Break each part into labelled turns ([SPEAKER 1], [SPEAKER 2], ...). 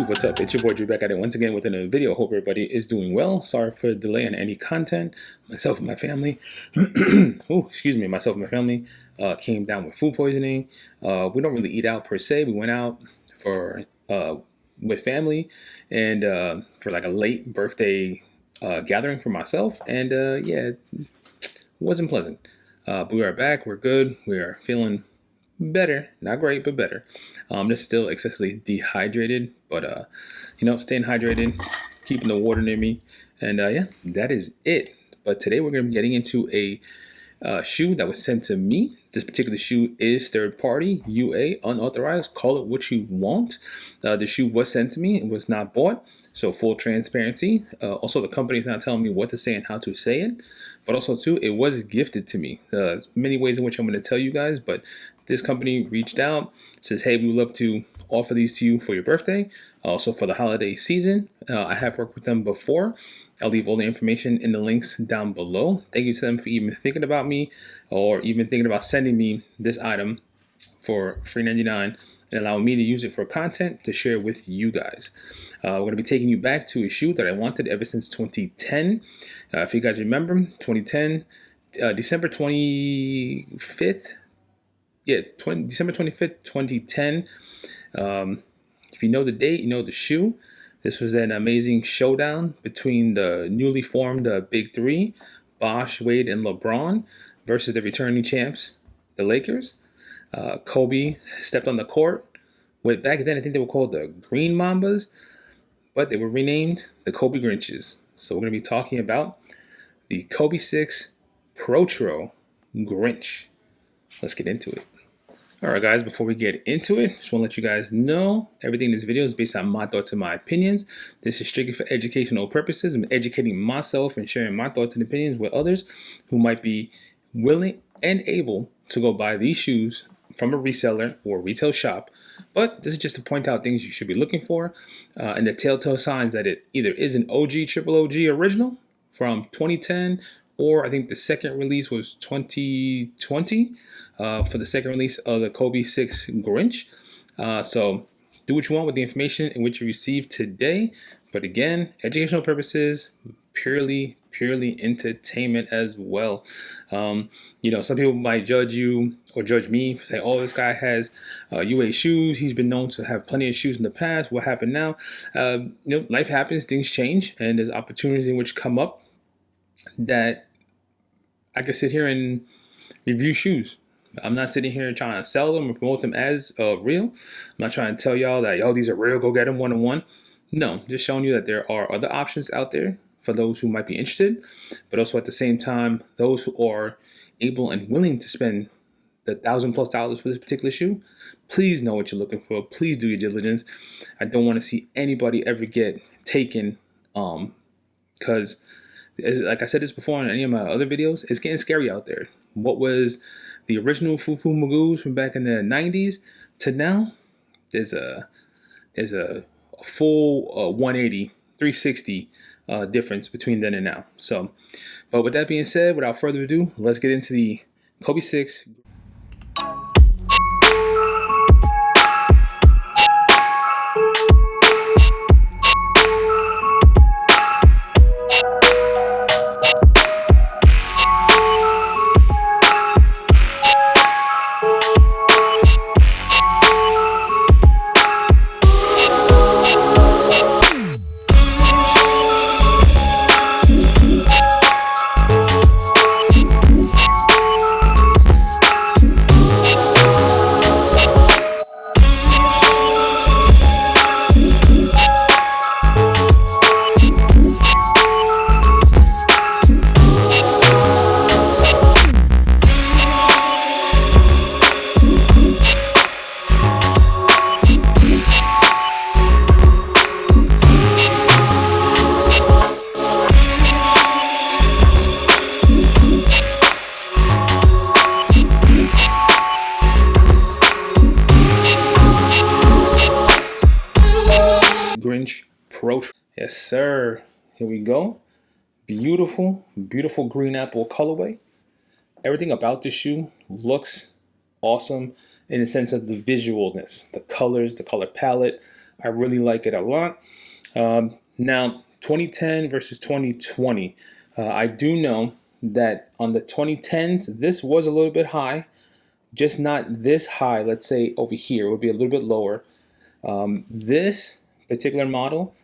[SPEAKER 1] YouTube, what's up? It's your boy Drew back at it once again with another video. Hope everybody is doing well. Sorry for the delay on any content. Myself and my family, myself and my family came down with food poisoning. We don't really eat out per se. We went out for with family and for like a late birthday gathering for myself, and yeah, it wasn't pleasant. But we are back. We're good. We are feeling better, not great, but better. Just still excessively dehydrated, but staying hydrated, keeping the water near me, and yeah, that is it. But today we're going to be getting into a shoe that was sent to me. This particular shoe is third party, UA, unauthorized. Call it what you want. The shoe was sent to me. It was not bought. So full transparency. Also, the company is not telling me what to say and how to say it. But also, too, it was gifted to me. There's many ways in which I'm going to tell you guys. But this company reached out, says, hey, we would love to offer these to you for your birthday. Also for the holiday season. I have worked with them before. I'll leave all the information in the links down below. Thank you to them for even thinking about me or even thinking about sending me this item for $3.99 and allowing me to use it for content to share with you guys. We're going to be taking you back to a shoe that I wanted ever since 2010. If you guys remember, 2010, December 25th. Yeah, December 25th, 2010. If you know the date, you know the shoe. This was an amazing showdown between the newly formed Big Three, Bosh, Wade, and LeBron, versus the returning champs, the Lakers. Kobe stepped on the court. Back then, I think they were called the Green Mambas, but they were renamed the Kobe Grinches. So we're going to be talking about the Kobe 6 ProTro Grinch. Let's get into it. Alright guys, before we get into it, just want to let you guys know everything in this video is based on my thoughts and my opinions. This is strictly for educational purposes. I'm educating myself and sharing my thoughts and opinions with others who might be willing and able to go buy these shoes from a reseller or retail shop. But this is just to point out things you should be looking for and the telltale signs that it either is an OG, triple OG original from 2010, or I think the second release was 2020 for the second release of the Kobe 6 Grinch. So do what you want with the information in which you received today. But again, educational purposes, purely entertainment as well. Some people might judge you or judge me for saying, oh, this guy has UA shoes. He's been known to have plenty of shoes in the past. What happened now? Life happens, things change, and there's opportunities in which come up that I can sit here and review shoes. I'm not sitting here trying to sell them or promote them as real. I'm not trying to tell y'all that, these are real, go get them one-on-one. No, just showing you that there are other options out there for those who might be interested, but also at the same time, those who are able and willing to spend the $1,000+ for this particular shoe, please know what you're looking for. Please do your diligence. I don't want to see anybody ever get taken because like I said this before in any of my other videos, it's getting scary out there. What was the original Fufu Magoos from back in the 90s to now, there's a full 180, 360 difference between then and now. So, but with that being said, without further ado, let's get into the Kobe 6. Grinch ProTro. Yes, sir. Here we go. Beautiful green apple colorway. Everything about this shoe looks awesome in the sense of the visualness, the colors, the color palette. I I really like it a lot. Now, 2010 versus 2020. I do know that on the 2010s, this was a little bit high, just not this high. Let's say over here, it would be a little bit lower. This particular model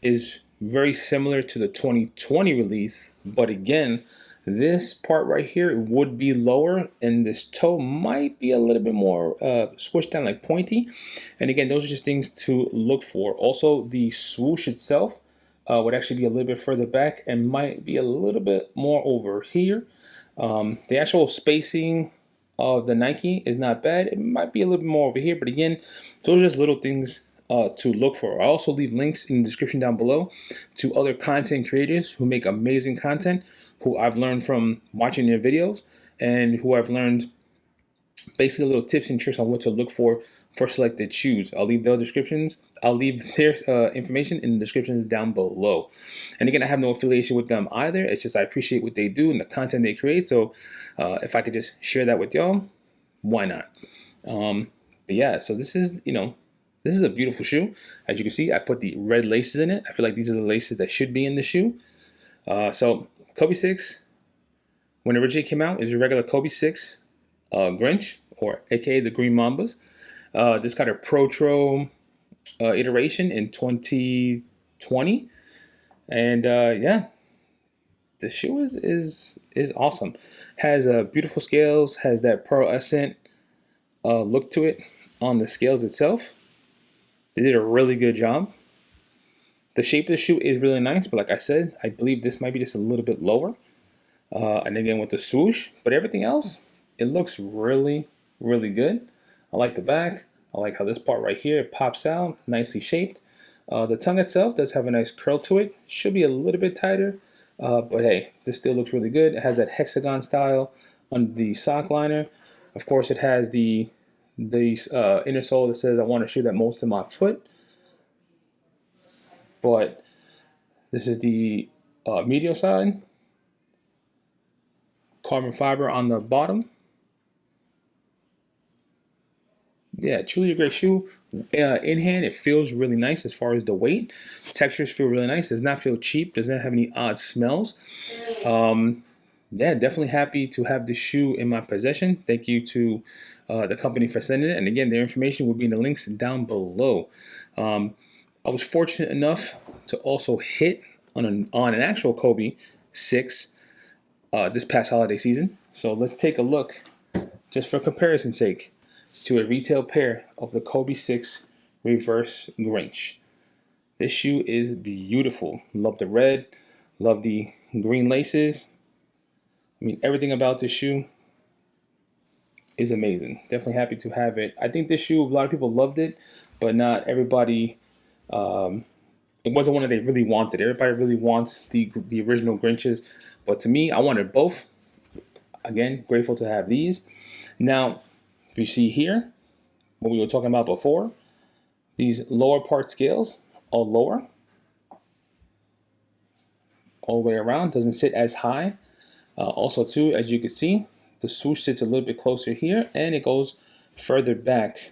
[SPEAKER 1] is very similar to the 2020 release, but again, this part right here would be lower, and this toe might be a little bit more squished down, like pointy. And again, those are just things to look for. Also, the swoosh itself would actually be a little bit further back and might be a little bit more over here. The actual spacing of the Nike is not bad. It might be a little bit more over here, but again, those are just little things to look for. I also leave links in the description down below to other content creators who make amazing content, who I've learned from watching their videos, and who I've learned basically little tips and tricks on what to look for selected shoes. I'll leave their descriptions. I'll leave their information in the descriptions down below. And again, I have no affiliation with them either. It's just I appreciate what they do and the content they create. So if I could just share that with y'all, why not? But yeah, so this is, this is a beautiful shoe. As you can see, I put the red laces in it. I feel like these are the laces that should be in the shoe. So Kobe 6, when it originally came out, is your regular Kobe 6 Grinch, or aka the Green Mambas. This got a ProTro iteration in 2020, and yeah, the shoe is awesome. Has beautiful scales, has that pearlescent look to it on the scales itself. They did a really good job. The shape of the shoe is really nice, but like I said, I believe this might be just a little bit lower. And again with the swoosh, but everything else, it looks really, really good. I like the back. I like how this part right here pops out, nicely shaped. The tongue itself does have a nice curl to it. Should be a little bit tighter, but hey, this still looks really good. It has that hexagon style on the sock liner. Of course, it has the inner sole that says I want to shoe that most of my foot. But this is the medial side. Carbon fiber on the bottom. Yeah, truly a great shoe. In hand, it feels really nice as far as the weight. Textures feel really nice. Does not feel cheap. Does not have any odd smells. Yeah, definitely happy to have this shoe in my possession. Thank you to the company for sending it. And again, their information will be in the links down below. I was fortunate enough to also hit on an actual Kobe 6 this past holiday season. So let's take a look, just for comparison's sake, to a retail pair of the Kobe 6 Reverse Grinch. This shoe is beautiful. Love the red, love the green laces. I mean, everything about this shoe is amazing. Definitely happy to have it. I think this shoe, a lot of people loved it, but not everybody. It wasn't one that they really wanted. Everybody really wants the original Grinches, but to me, I wanted both. Again, grateful to have these. Now, if you see here, what we were talking about before, these lower part scales are lower all the way around. Doesn't sit as high. Also, too, as you can see, the swoosh sits a little bit closer here, and it goes further back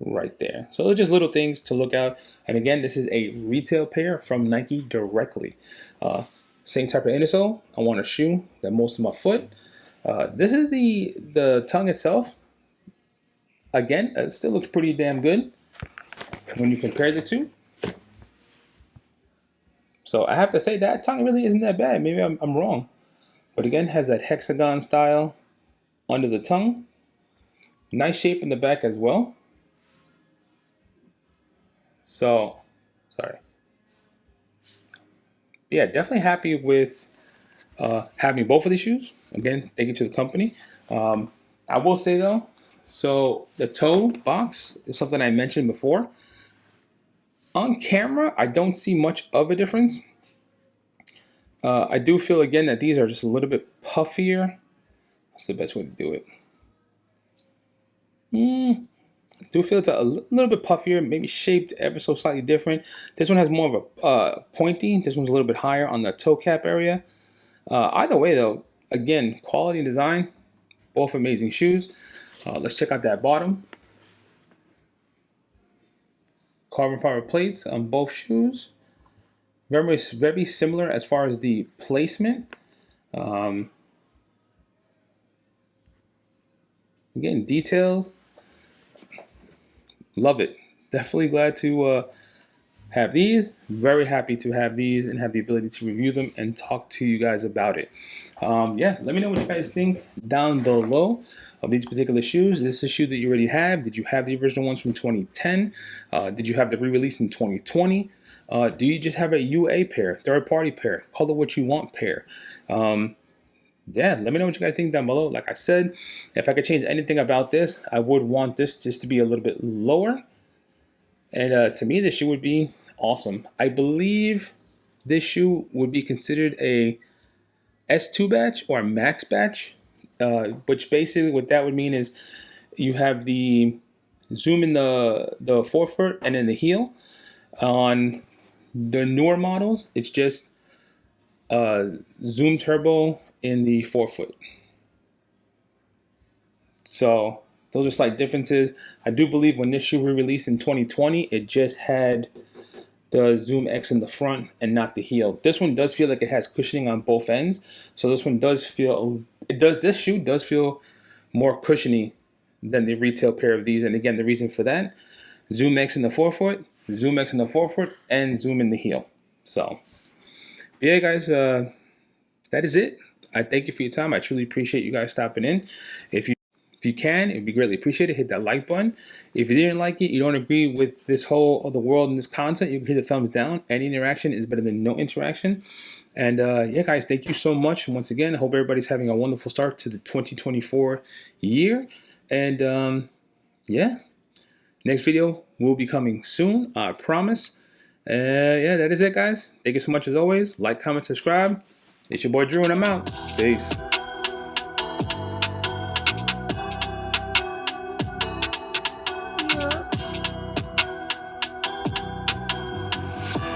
[SPEAKER 1] right there. So they're just little things to look out. And again, this is a retail pair from Nike directly. Same type of insole. I want a shoe that most of my foot. This is the tongue itself. Again, it still looks pretty damn good when you compare the two. So I have to say that tongue really isn't that bad. Maybe I'm wrong. But again, has that hexagon style under the tongue. Nice shape in the back as well. So, sorry. Yeah, definitely happy with having both of these shoes. Again, thank you to the company. I will say though, so the toe box is something I mentioned before. On camera, I don't see much of a difference. I do feel again that these are just a little bit puffier. What's the best way to do it? I do feel it's a little bit puffier, maybe shaped ever so slightly different. This one has more of a pointy. This one's a little bit higher on the toe cap area. Either way though, again, quality and design, both amazing shoes. Let's check out that bottom. carbon fiber plates on both shoes. Very similar as far as the placement. Again, details. Love it. Definitely glad to have these. Very happy to have these and have the ability to review them and talk to you guys about it. Yeah, let me know what you guys think down below of these particular shoes. Is this a shoe that you already have? Did you have the original ones from 2010? Did you have the re-release in 2020? Do you just have a UA pair, third-party pair, call it what you want pair? Yeah, let me know what you guys think down below. Like I said, if I could change anything about this, I would want this just to be a little bit lower. And to me, this shoe would be awesome. I believe this shoe would be considered a S2 batch or a max batch, which basically what that would mean is you have the zoom in the forefoot and in the heel. On the newer models, it's just zoom turbo in the forefoot. So those are slight differences. I do believe when this shoe re-released in 2020, it just had the Zoom X in the front and not the heel. This one does feel like it has cushioning on both ends. So this one does feel, this shoe does feel more cushiony than the retail pair of these. And again, the reason for that, Zoom X in the forefoot, Zoom X in the forefoot, and Zoom in the heel. So yeah, guys, that is it. I thank you for your time. I truly appreciate you guys stopping in. If you can, it'd be greatly appreciated. Hit that like button. If you didn't like it, you don't agree with this whole of the world and this content, you can hit the thumbs down. Any interaction is better than no interaction. And yeah, guys, thank you so much once again. I hope everybody's having a wonderful start to the 2024 year. And yeah, next video will be coming soon, I promise. Yeah, that is it, guys. Thank you so much as always. Like, comment, subscribe. It's your boy Drew, and I'm out. Peace.